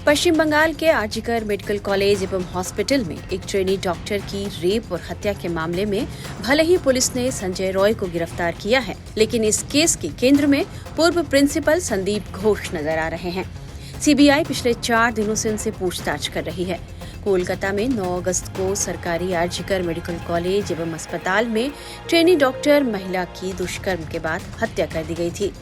पश्चिम बंगाल के RG Kar medical college एवं hospital में एक ट्रेनी डॉक्टर की रेप और हत्या के मामले में भले ही पुलिस ने संजय रॉय को गिरफ्तार किया है, लेकिन इस केस के केंद्र में पूर्व प्रिंसिपल संदीप घोष नजर आ रहे हैं। सीबीआई पिछले 4 दिनों से उनसे पूछताछ कर रही है। कोलकाता में 9 अगस्त को सरकारी आरजीकर मेडिकल कॉलेज एवं अस्पताल में ट्रेनी डॉक्टर महिला की दुष्कर्म के बाद हत्या कर दी गई थी।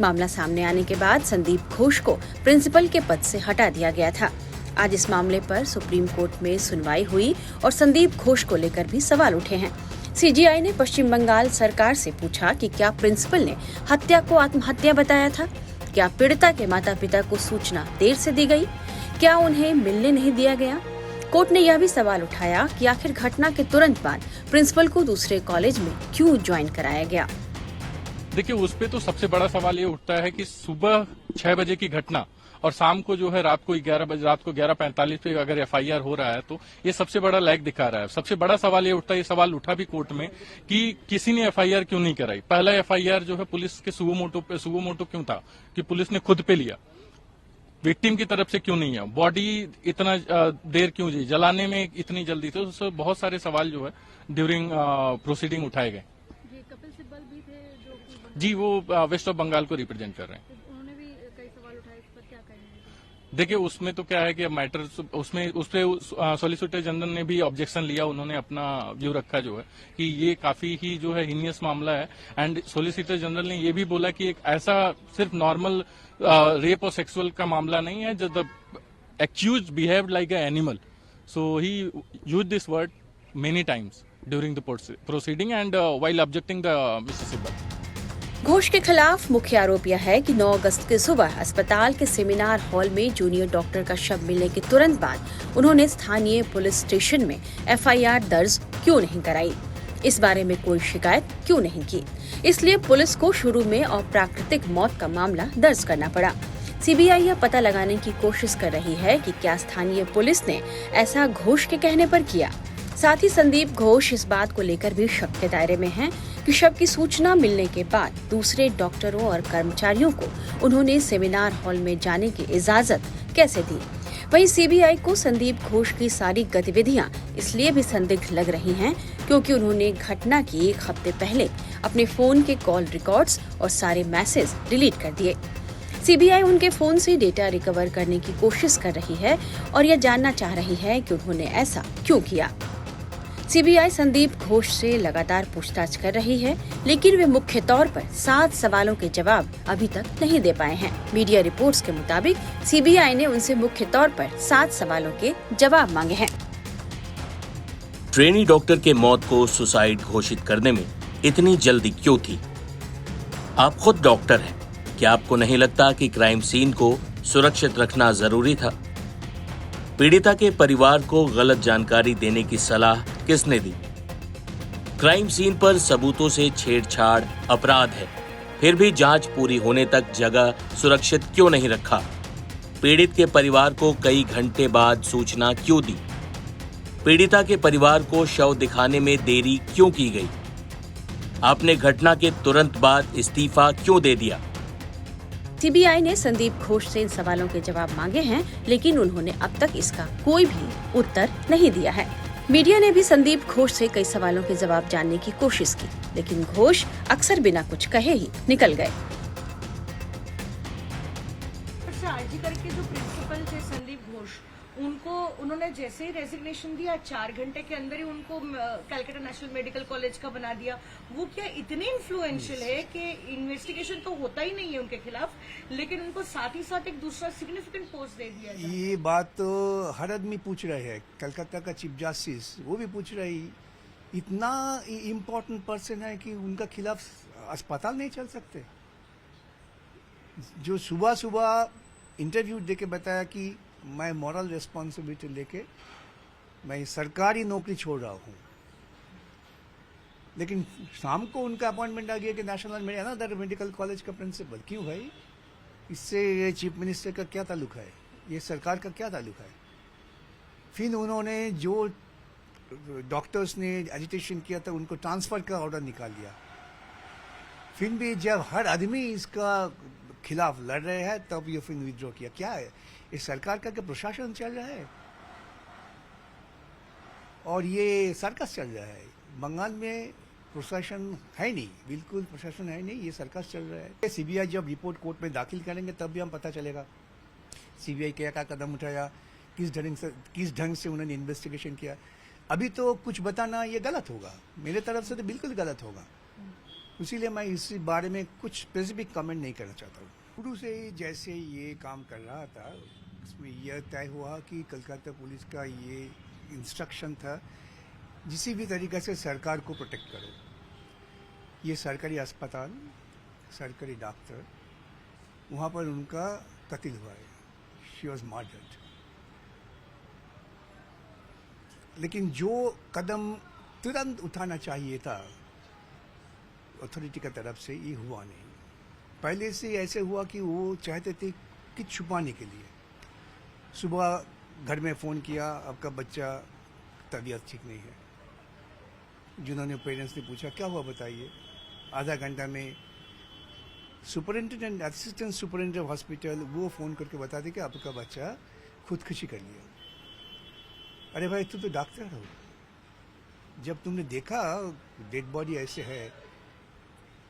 मामला सामने आने के बाद संदीप घोष को प्रिंसिपल के पद से हटा दिया गया था। आज इस मामले पर सुप्रीम कोर्ट में सुनवाई हुई और संदीप घोष को लेकर भी सवाल उठे हैं। सीजीआई ने पश्चिम बंगाल सरकार से पूछा कि क्या प्रिंसिपल ने हत्या को आत्महत्या बताया था? क्या पीड़िता के माता पिता को सूचना देर से दी गई? क्या उन्हें मिलने नहीं दिया गया? कोर्ट ने यह भी सवाल उठाया कि आखिर घटना के तुरंत बाद प्रिंसिपल को दूसरे कॉलेज में क्यों ज्वाइन कराया गया। देखिए, उस पे तो सबसे बड़ा सवाल ये उठता है कि सुबह 6 बजे की घटना और शाम को जो है रात को 11:45 पे अगर एफआईआर हो रहा है तो ये सबसे बड़ा लैग दिखा रहा है। सबसे बड़ा सवाल ये उठता है, ये सवाल उठा भी कोर्ट में कि किसी ने एफआईआर क्यों नहीं कराई। पहला एफआईआर जो है पुलिस के सुवोमोटो क्यों था कि पुलिस ने खुद पे लिया, विक्टिम की तरफ से क्यों नहीं है, बॉडी इतना देर क्यों जी, जलाने में इतनी जल्दी। तो बहुत सारे सवाल जो है ड्यूरिंग प्रोसीडिंग उठाए गए। कपिल सिब्बल भी थे जी, वो वेस्ट ऑफ बंगाल को रिप्रेजेंट कर रहे हैं। उन्होंने भी कई सवाल उठाए, इस पर क्या कहेंगे? देखिए, उसमें तो क्या है कि मैटर उसपे सॉलिसिटर जनरल ने भी ऑब्जेक्शन लिया। उन्होंने अपना व्यू रखा जो है कि ये काफी ही जो है हीनियस मामला है। एंड सॉलिसिटर जनरल ने ये भी बोला कि एक ऐसा सिर्फ नॉर्मल रेप और सेक्सुअल का मामला नहीं है, जब the accused behaved like a animal. So he used this word many times during the proceeding and while objecting the mister Sibal. Ghosh के खिलाफ मुख्य आरोप यह है कि 9 अगस्त की सुबह अस्पताल के सेमिनार हॉल में जूनियर डॉक्टर का शव मिलने के तुरंत बाद उन्होंने स्थानीय पुलिस स्टेशन में एफआईआर दर्ज क्यों नहीं कराई, इस बारे में कोई शिकायत क्यों नहीं की। इसलिए पुलिस को शुरू में अप्राकृतिक मौत का मामला दर्ज करना पड़ा। सीबीआई यह पता लगाने की कोशिश कर रही है कि क्या स्थानीय पुलिस ने ऐसा घोष के कहने पर किया। साथ ही संदीप घोष इस बात को लेकर भी शक के दायरे में हैं कि शव की सूचना मिलने के बाद दूसरे डॉक्टरों और कर्मचारियों को उन्होंने सेमिनार हॉल में जाने की इजाजत कैसे दी। वहीं सीबीआई को संदीप घोष की सारी गतिविधियां इसलिए भी संदिग्ध लग रही हैं क्योंकि उन्होंने घटना की 1 हफ्ते पहले अपने फोन के कॉल रिकॉर्ड्स और सारे मैसेज डिलीट कर दिए। सीबीआई उनके फोन से डेटा रिकवर करने की कोशिश कर रही है और यह जानना चाह रही है कि उन्होंने ऐसा क्यों किया। सीबीआई संदीप घोष से लगातार पूछताछ कर रही है, लेकिन वे मुख्य तौर पर 7 सवालों के जवाब अभी तक नहीं दे पाए हैं। मीडिया रिपोर्ट्स के मुताबिक सीबीआई ने उनसे मुख्य तौर पर 7 सवालों के जवाब मांगे हैं। ट्रेनी डॉक्टर के मौत को सुसाइड घोषित करने में इतनी जल्दी क्यों थी? आप खुद डॉक्टर हैं, क्या आपको नहीं लगता कि क्राइम सीन को सुरक्षित रखना जरूरी था? पीड़िता के परिवार को गलत जानकारी देने की सलाह किसने दी? क्राइम सीन पर सबूतों से छेड़छाड़ अपराध है, फिर भी जांच पूरी होने तक जगह सुरक्षित क्यों नहीं रखा? पीड़ित के परिवार को कई घंटे बाद सूचना क्यों दी? पीड़िता के परिवार को शव दिखाने में देरी क्यों की गई? आपने घटना के तुरंत बाद इस्तीफा क्यों दे दिया? सीबीआई ने संदीप घोष से इन सवालों के जवाब मांगे हैं, लेकिन उन्होंने अब तक इसका कोई भी उत्तर नहीं दिया है। मीडिया ने भी संदीप घोष से कई सवालों के जवाब जानने की कोशिश की, लेकिन घोष अक्सर बिना कुछ कहे ही निकल गए। आरजीकर के जो प्रिंसिपल थे संदीप घोष, उन्होंने जैसे ही रेजिग्नेशन दिया 4 घंटे के अंदर ही उनको कलकत्ता नेशनल मेडिकल कॉलेज का बना दिया। वो क्या इतने इन्फ्लुएंशियल है कि इन्वेस्टिगेशन तो होता ही नहीं है उनके खिलाफ, लेकिन उनको साथ ही साथ एक दूसरा सिग्निफिकेंट पोस्ट दे दिया जाए। ये बात तो हर आदमी पूछ रहे हैं, कलकत्ता का चीफ जस्टिस वो भी पूछ रही, इतना इम्पोर्टेंट पर्सन है कि उनका खिलाफ अस्पताल नहीं चल सकते। जो सुबह सुबह इंटरव्यू देके बताया कि मैं मॉरल रिस्पॉन्सिबिलिटी लेके मैं सरकारी नौकरी छोड़ रहा हूँ, लेकिन शाम को उनका अपॉइंटमेंट आ गया कि नेशनल अनदर मेडिकल कॉलेज का प्रिंसिपल। क्यों भाई? इससे ये चीफ मिनिस्टर का क्या ताल्लुक है? ये सरकार का क्या ताल्लुक है? फिर उन्होंने जो डॉक्टर्स ने एजिटेशन किया था उनको ट्रांसफर का ऑर्डर निकाल दिया। फिर भी जब हर आदमी इसका खिलाफ लड़ रहे हैं तब ये फिर विड्रॉ किया। क्या है ये सरकार का क्या प्रशासन चल रहा है और ये सर्कस चल रहा है। बंगाल में प्रशासन है नहीं, बिल्कुल प्रशासन है नहीं, ये सर्कस चल रहा है। सीबीआई जब रिपोर्ट कोर्ट में दाखिल करेंगे तब भी हम पता चलेगा सीबीआई क्या क्या कदम उठाया, किस ढंग से उन्होंने इन्वेस्टिगेशन किया। अभी तो कुछ बताना ये गलत होगा, मेरे तरफ से तो बिल्कुल गलत होगा, इसीलिए मैं इस बारे में कुछ स्पेसिफिक कमेंट नहीं करना चाहता हूँ। शुरू से ही जैसे ये काम कर रहा था इसमें यह तय हुआ कि कलकत्ता पुलिस का ये इंस्ट्रक्शन था किसी भी तरीके से सरकार को प्रोटेक्ट करो। ये सरकारी अस्पताल, सरकारी डॉक्टर, वहाँ पर उनका कत्ल हुआ है, शी वॉज मर्डर्ड। लेकिन जो कदम तुरंत उठाना चाहिए था अथॉरिटी की तरफ से, ये हुआ नहीं। पहले से ऐसे हुआ कि वो चाहते थे कि छुपाने के लिए। सुबह घर में फ़ोन किया, आपका बच्चा तबीयत ठीक नहीं है। जिन्होंने पेरेंट्स ने पूछा क्या हुआ बताइए, आधा घंटा में सुपरिटेंडेंट, असिस्टेंट सुपरिटेंडेंट हॉस्पिटल वो फ़ोन करके बताते कि आपका बच्चा खुदकुशी कर लिया। अरे भाई तू तो डॉक्टर हो, जब तुमने देखा डेड बॉडी ऐसे है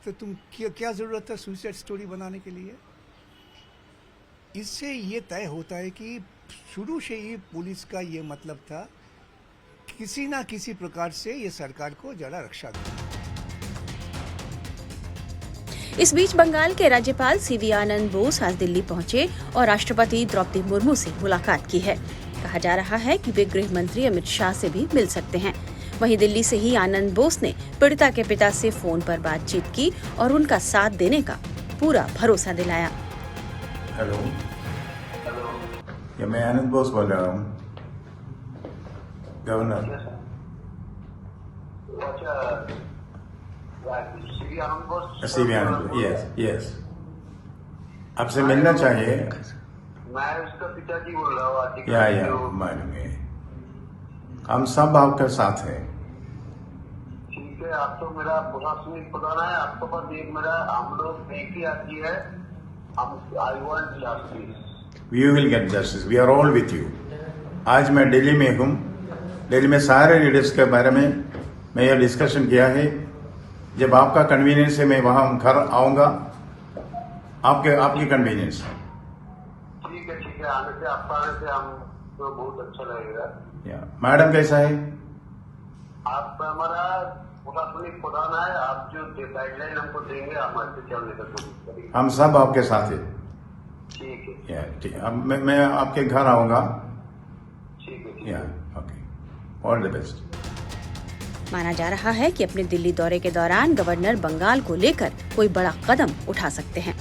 तो तुम क्या ज़रूरत है सुसाइड स्टोरी बनाने के लिए। इससे ये तय होता है कि शुरू से ही पुलिस का ये मतलब था किसी ना किसी प्रकार से ये सरकार को जरा रक्षा देना। इस बीच बंगाल के राज्यपाल सीवी आनंद बोस आज दिल्ली पहुंचे और राष्ट्रपति द्रौपदी मुर्मू से मुलाकात की है। कहा जा रहा है कि वे गृह मंत्री अमित शाह से भी मिल सकते हैं। वहीं दिल्ली से ही आनंद बोस ने पीड़िता के पिता से फोन पर बातचीत की और उनका साथ देने का पूरा भरोसा दिलाया। हेलो, ये मैं आनंद बोस बोल रहा हूँ, गवर्नर। सीवी आनंद, यस, आपसे मिलना चाहिए। मैं उसका पिताजी बोल रहा हूँ। या मालूम है, हम सब आपके साथ हैं। ठीक है, आप तो मेरा प्रशासनिक प्रधान है, आपके पास एक मेरा हम लोग एक ही आदमी है। I want justice. We will get justice, we are all with you. आज मैं दिल्ली में हूँ, दिल्ली में सारे लीडर्स के बारे में मैं यह डिस्कशन किया है। जब आपका कन्वीनियंस है मैं वहाँ घर आऊँगा, आपकी कन्वीनियंस। ठीक है, आने से आपका आने से हम तो बहुत अच्छा लगेगा। मैडम कैसा है? आप हमारा प्रशासनिक प्रधान है, आप जो गाइडलाइन हमको देंगे हम ऐसे चलने का कोशिश करेंगे। हम सब आपके साथ हैं। ठीक है, ठीक है, अब मैं आपके घर आऊँगा। ठीक है। Okay, all the best. माना जा रहा है कि अपने दिल्ली दौरे के दौरान गवर्नर बंगाल को लेकर कोई बड़ा कदम उठा सकते हैं।